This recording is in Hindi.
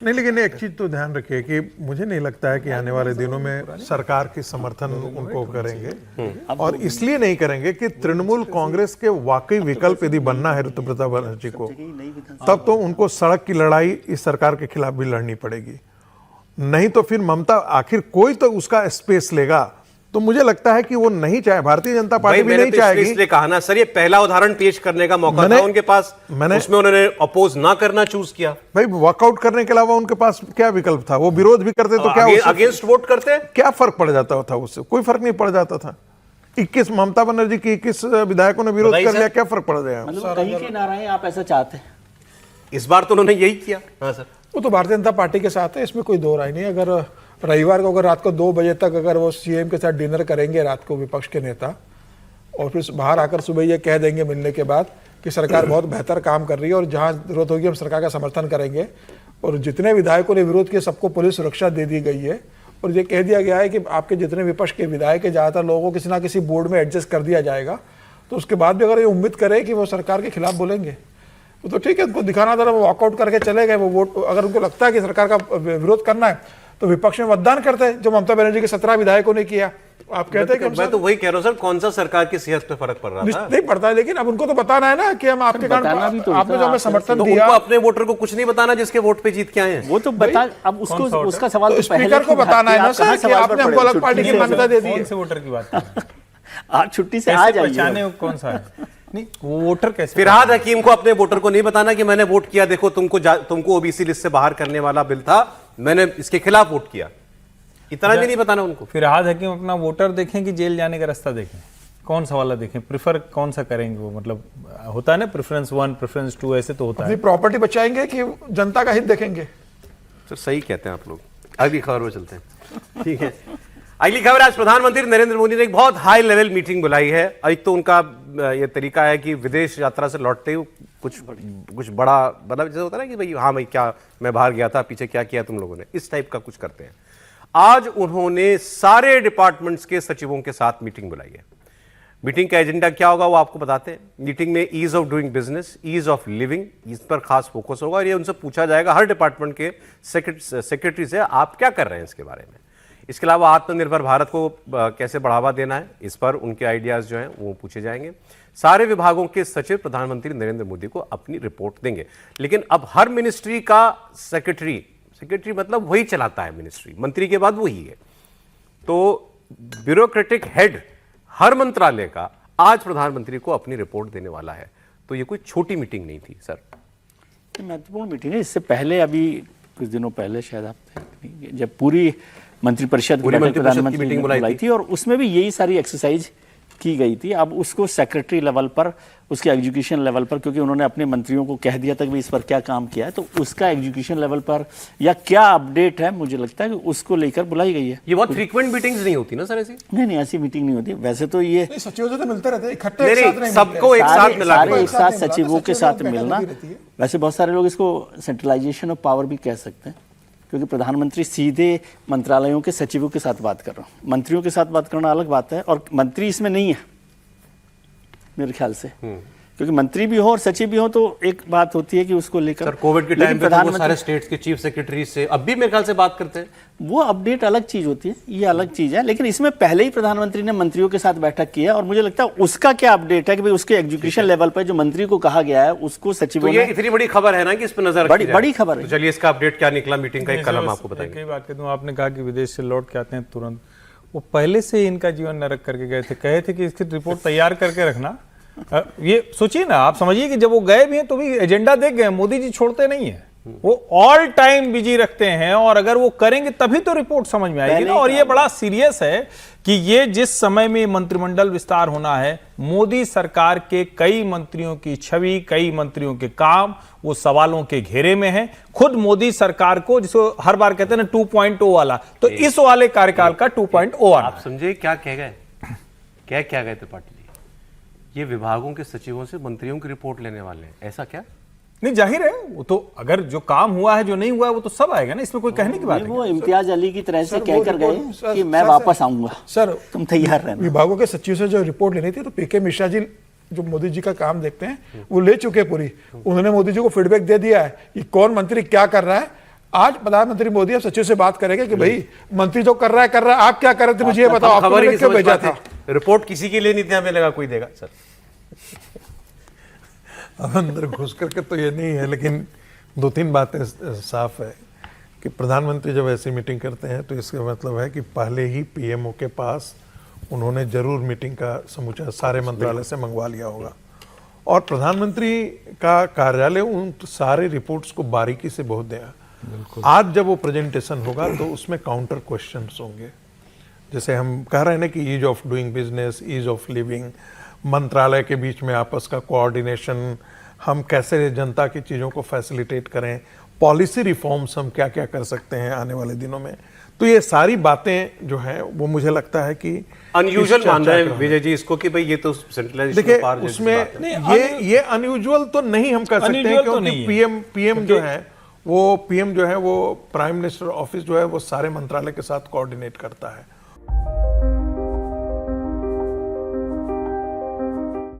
नहीं, लेकिन एक चीज तो ध्यान रखिए कि मुझे नहीं लगता है कि आने वाले दिनों में सरकार की समर्थन उनको करेंगे, और इसलिए नहीं करेंगे कि तृणमूल कांग्रेस के वाकई विकल्प यदि बनना है ऋतुप्रता बनर्जी को, तब तो उनको सड़क की लड़ाई इस सरकार के खिलाफ भी लड़नी पड़ेगी। नहीं तो फिर ममता, आखिर कोई तो उसका स्पेस लेगा। तो मुझे लगता है कि वो नहीं चाहे, भारतीय जनता पार्टी भी नहीं चाहेगी। इसलिए कहा ना सर, ये पहला उदाहरण पेश करने का मौका था उनके पास, उसमें उन्होंने अपोज ना करना चूज किया। भाई वॉकआउट करने के अलावा उनके पास क्या विकल्प था? वो विरोध भी करते तो क्या अगेंस्ट वोट करते, क्या फर्क पड़ जाता था? उससे कोई फर्क नहीं पड़ जाता था। 21 ममता बनर्जी की 21 विधायकों ने विरोध कर लिया, क्या फर्क पड़ गया? मतलब कहीं के नारायण आप ऐसा चाहते हैं? इस बार तो उन्होंने यही किया। हाँ सर, वो तो भारतीय जनता पार्टी के साथ है, इसमें कोई दो राय नहीं। अगर रविवार को अगर रात को 2 बजे तक अगर वो सीएम के साथ डिनर करेंगे रात को विपक्ष के नेता, और फिर बाहर आकर सुबह ये कह देंगे मिलने के बाद कि सरकार बहुत बेहतर काम कर रही है और जहां जरूरत होगी हम सरकार का समर्थन करेंगे, और जितने विधायकों ने विरोध किया सबको पुलिस सुरक्षा दे दी गई है, और ये कह दिया गया है कि आपके जितने विपक्ष के विधायक है ज़्यादातर लोगों को किसी ना किसी बोर्ड में एडजस्ट कर दिया जाएगा, तो उसके बाद भी अगर ये उम्मीद करें कि वो सरकार के खिलाफ बोलेंगे तो ठीक है, उनको दिखाना था, वो वॉकआउट करके चले गए। वो वोट, अगर उनको लगता है कि सरकार का विरोध करना है तो विपक्ष में मतदान करते हैं, जो ममता बनर्जी के 17 विधायकों ने किया। आप कहते हैं कि मैं तो वही कह रहा हूं सर, कौन सा सरकार की सेहत पे फर्क पड़ रहा था? नहीं पड़ता है, लेकिन अब उनको तो बताना है ना कि हम आपके कारण आपने जो हमें समर्थन दिया। उनको अपने वोटर को कुछ नहीं बताना जिसके वोट पे जीत के आए हैं। वो तो बता, अब उसको उसका सवाल तो स्पीकर को बताना है ना सर कि आपने हमको अलग पार्टी की मान्यता दे दी है। कौन से वोटर की बात? आज छुट्टी से आ जाइए, कौन सा है? नहीं, वो वोटर कैसे? फिरहाद हकीम को अपने वोटर को नहीं बताना कि मैंने वोट किया, देखो तुमको ओबीसी लिस्ट से बाहर करने वाला बिल था, मैंने इसके खिलाफ वोट किया, इतना भी नहीं बताना उनको। फिरहाद हकीम अपना वोटर देखें कि जेल जाने का रास्ता देखें? कौन सा वाला देखें? प्रेफर कौन सा करेंगे वो? मतलब होता है ना प्रेफरेंस 1 प्रेफरेंस 2, ऐसे तो होता है। अपनी प्रॉपर्टी बचाएंगे कि जनता का हित देखेंगे? सर सही कहते हैं आप लोग। अगली खबर में चलते हैं, ठीक है। अगली खबर, आज प्रधानमंत्री नरेंद्र मोदी ने एक बहुत हाई लेवल मीटिंग बुलाई है। एक तो उनका ये तरीका है कि विदेश यात्रा से लौटते ही कुछ बड़ा, मतलब जैसे होता है ना कि भाई हाँ भाई क्या मैं बाहर गया था, पीछे क्या किया तुम लोगों ने, इस टाइप का कुछ करते हैं। आज उन्होंने सारे डिपार्टमेंट्स के सचिवों के साथ मीटिंग बुलाई है। मीटिंग का एजेंडा क्या होगा वो आपको बताते हैं। मीटिंग में ease of doing business, ease of living, इस पर खास फोकस होगा, और ये उनसे पूछा जाएगा, हर डिपार्टमेंट के सेक्रेटरी से, आप क्या कर रहे हैं इसके बारे में। इसके अलावा आत्मनिर्भर भारत को कैसे बढ़ावा देना है, इस पर उनके आइडियाज जो हैं वो पूछे जाएंगे। सारे विभागों के सचिव प्रधानमंत्री नरेंद्र मोदी को अपनी रिपोर्ट देंगे। लेकिन अब हर मिनिस्ट्री का सेक्रेटरी मतलब वही चलाता है मिनिस्ट्री, मंत्री के बाद वही है। तो ब्यूरोक्रेटिक हेड हर मंत्रालय का आज प्रधानमंत्री को अपनी रिपोर्ट देने वाला है। तो ये कोई छोटी मीटिंग नहीं थी सर, महत्वपूर्ण मीटिंग है। इससे पहले अभी कुछ दिनों पहले शायद आप जब पूरी मंत्रिपरिषद की मीटिंग बुलाई थी, और उसमें भी यही सारी एक्सरसाइज की गई थी। अब उसको सेक्रेटरी लेवल पर, उसके एग्जीक्यूशन लेवल पर, क्योंकि उन्होंने अपने मंत्रियों को कह दिया था कि इस पर क्या काम किया है, तो उसका एग्जीक्यूशन लेवल पर या क्या अपडेट है, मुझे लगता है कि उसको लेकर बुलाई गई है। ये बहुत फ्रीक्वेंट मीटिंग्स नहीं होती ना सर ऐसी? नहीं, ऐसी मीटिंग नहीं होती। वैसे तो ये सचिवों से तो मिलते रहते हैं इकट्ठे, सबको एक साथ मिला, सारे एक साथ सचिवों के साथ मिलना। वैसे बहुत सारे लोग इसको सेंट्रलाइजेशन ऑफ पावर भी कह सकते हैं, क्योंकि प्रधानमंत्री सीधे मंत्रालयों के सचिवों के साथ बात कर रहा हूँ। मंत्रियों के साथ बात करना अलग बात है, और मंत्री इसमें नहीं है मेरे ख्याल से, क्योंकि मंत्री भी हो और सचिव भी हो तो एक बात होती है कि उसको लेकर। कोविड के टाइम पे तो वो सारे स्टेट्स के चीफ सेक्रेटरी से अब भी मेरे ख्याल से बात करते हैं। वो अपडेट अलग चीज होती है, ये अलग चीज है। लेकिन इसमें पहले ही प्रधानमंत्री ने मंत्रियों के साथ बैठक की है, और मुझे लगता है उसका क्या अपडेट है कि भाई उसके एग्जीक्यूशन लेवल पर जो मंत्री को कहा गया है उसको सचिवों ने। ये इतनी बड़ी खबर है ना कि इस पर नजर बड़ी खबर है। तो चलिए इसका अपडेट क्या निकला मीटिंग का, एक कलम आपको बताएंगे। कई बात कहता हूँ, आपने कहा कि विदेश से लौट के आते हैं तुरंत, वो पहले से ही इनका जीवन नरक करके गए थे। कहे थे कि इसकी रिपोर्ट तैयार करके रखना। ये सोचिए ना, आप समझिए कि जब वो गए भी हैं तो भी एजेंडा देख गए। मोदी जी छोड़ते नहीं है, वो ऑल टाइम बिजी रखते हैं, और अगर वो करेंगे तभी तो रिपोर्ट समझ में आएगी ना। और ये बड़ा सीरियस है कि ये जिस समय में मंत्रिमंडल विस्तार होना है, मोदी सरकार के कई मंत्रियों की छवि, कई मंत्रियों के काम वो सवालों के घेरे में है। खुद मोदी सरकार को, जिसको हर बार कहते हैं ना 2.0 वाला, तो इस वाले कार्यकाल का 2.0 वाला। आप समझे क्या कह गए, क्या गए त्रिपाठी जी? ये विभागों के सचिवों से मंत्रियों की रिपोर्ट लेने वाले हैं, ऐसा क्या? नहीं, जाहिर है वो तो, अगर जो काम हुआ है जो नहीं हुआ है वो तो सब आएगा ना, इसमें कोई कहने की बात नहीं। वो इम्तियाज अली की तरह से कहकर गए कि मैं वापस आऊंगा, सर तुम तैयार रहना। विभागों के सचिव से जो रिपोर्ट लेनी थी, तो पीके मिश्रा जी जो मोदी जी का काम देखते हैं वो ले चुके पूरी। उन्होंने मोदी जी को फीडबैक दे दिया है कि कौन मंत्री क्या कर रहा है, आज प्रधानमंत्री मोदी अब सचिव से बात करेंगे कि भाई मंत्री जो कर रहा है, आप क्या कर रहे थे मुझे ये बताओ, आपको खबर ही मैंने नहीं क्यों समझ भेजा पाते। था। रिपोर्ट किसी के लिए नहीं थी, हमें लगा कोई देगा सर। अब अंदर घुस करके तो ये नहीं है, लेकिन 2-3 बातें साफ है कि प्रधानमंत्री जब ऐसी मीटिंग करते हैं तो इसका मतलब है कि पहले ही पीएमओ के पास उन्होंने जरूर मीटिंग का समूचा सारे मंत्रालय से मंगवा लिया होगा, और प्रधानमंत्री का कार्यालय उन सारे रिपोर्ट्स को बारीकी से बहुत देगा। आज जब वो प्रेजेंटेशन होगा तो उसमें काउंटर क्वेश्चंस होंगे, जैसे हम कह रहे हैं ना कि ease of doing business, ease of living, मंत्रालय के बीच में आपस का कोऑर्डिनेशन, हम कैसे जनता की चीज़ों को फैसिलिटेट करें, पॉलिसी रिफॉर्म्स हम क्या क्या कर सकते हैं आने वाले दिनों में। तो ये सारी बातें जो हैं वो मुझे लगता है कि अनयूजुअल मान रहे हैं विजय जी इसको कि भाई ये तो सेंट्रलाइजेशन देखिए पावर जैसी उसमें बात है। ये अनयूजुअल तो नहीं हम कर सकते हैं, unusual तो क्योंकि नहीं है। पीएम जो है वो प्राइम मिनिस्टर ऑफिस जो है वो सारे मंत्रालय के साथ कोऑर्डिनेट करता है।